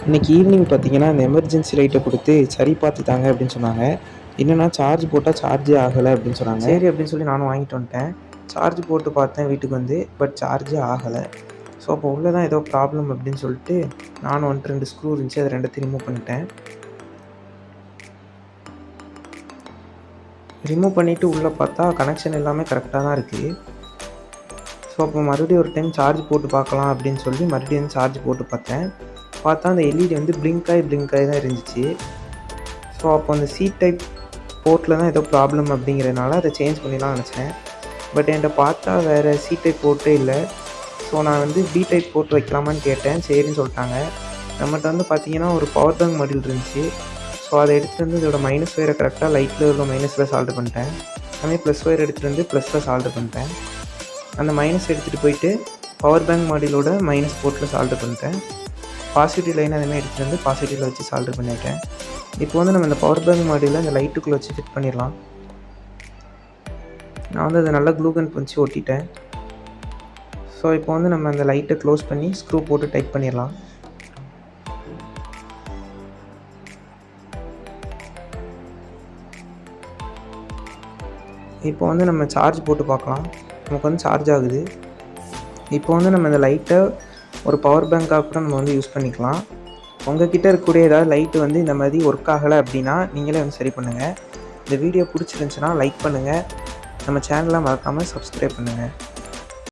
இன்றைக்கி ஈவினிங் பார்த்தீங்கன்னா, இந்த எமர்ஜென்சி லைட்ட குடுத்து சரி பார்த்துத்தாங்க அப்படின்னு சொன்னாங்க. என்னன்னா சார்ஜ் போட்டா சார்ஜே ஆகல அப்படின்னு சொன்னாங்க. சரி அப்படின்னு சொல்லி நானும் வாங்கிட்டு வந்துட்டேன். சார்ஜ் போட்டு பார்த்தேன் வீட்டுக்கு வந்து. பட் சார்ஜே ஆகல. ஸோ அப்போ உள்ள தான் ஏதோ ப்ராப்ளம் அப்படின்னு சொல்லிட்டு நானும் வந்துட்டு 2 ஸ்க்ரூ இருந்துச்சு. அது 2த்தையும் ரிமூவ் பண்ணிட்டேன். ரிமூவ் பண்ணிவிட்டு உள்ளே பார்த்தா கனெக்ஷன் எல்லாமே கரெக்டாக தான் இருக்குது. ஸோ அப்போ மறுபடியும் ஒரு டைம் சார்ஜ் போட்டு பார்க்கலாம் அப்படின்னு சொல்லி மறுபடியும் சார்ஜ் போட்டு பார்த்தேன். பார்த்தா அந்த எல்இடி வந்து பிளிங்க் ஆகி தான் இருந்துச்சு. ஸோ அப்போ அந்த சி டைப் போர்ட்டில் தான் ஏதோ ப்ராப்ளம் அப்படிங்கிறதுனால அதை சேஞ்ச் பண்ணிடலாம்னு நினச்சேன். பட் என்கிட்ட பார்த்தா வேறு சி டைப் போர்ட்டே இல்லை. ஸோ நான் வந்து பி டைப் போர்ட் வைக்கலாமான்னு கேட்டேன். சரின்னு சொல்லிட்டாங்க. நம்மகிட்ட வந்து பார்த்திங்கன்னா ஒரு பவர் பேங்க் மாடியூல் இருந்துச்சு. ஸோ அதை எடுத்துகிட்டு வந்து இதோட மைனஸ் ஒயரை கரெக்டாக லைட்டில் உள்ள மைனஸில் சால்டர் பண்ணிட்டேன். அதுமாதிரி ப்ளஸ் ஒயர் எடுத்துகிட்டு வந்து ப்ளஸில் சால்டர் பண்ணிட்டேன். அந்த மைனஸ் எடுத்துகிட்டு போயிட்டு பவர் பேங்க் மாடியூலோட மைனஸ் போர்ட்டில் சால்டர் பண்ணிட்டேன். பாசிட்டிவ் லைன் அதுமாதிரி எடுத்துகிட்டு வந்து பாசிட்டிவில் வச்சு சால்டர் பண்ணிட்டேன். இப்போ வந்து நம்ம இந்த பவர் பேங்க் மாடியூலில் இந்த லைட்டுக்குள்ளே வச்சு ஃபிட் பண்ணிடலாம். நான் வந்து அதை நல்லா க்ளூ கன் வச்சு ஒட்டிட்டேன். ஸோ இப்போ வந்து நம்ம அந்த லைட்டை க்ளோஸ் பண்ணி ஸ்க்ரூ போட்டு டைட் பண்ணிடலாம். இப்போ வந்து நம்ம சார்ஜ் போட்டு பார்க்கலாம். நமக்கு வந்து சார்ஜ் ஆகுது. இப்போ வந்து நம்ம இந்த லைட்டை ஒரு பவர் பேங்காக கூட நம்ம வந்து யூஸ் பண்ணிக்கலாம். உங்கள்கிட்ட இருக்கக்கூடிய ஏதாவது லைட்டு வந்து இந்த மாதிரி ஒர்க் ஆகலை அப்படின்னா நீங்களே வந்து சரி பண்ணுங்கள். இந்த வீடியோ பிடிச்சிருந்துச்சுன்னா லைக் பண்ணுங்கள். நம்ம சேனலை மறக்காமல் சப்ஸ்கிரைப் பண்ணுங்கள்.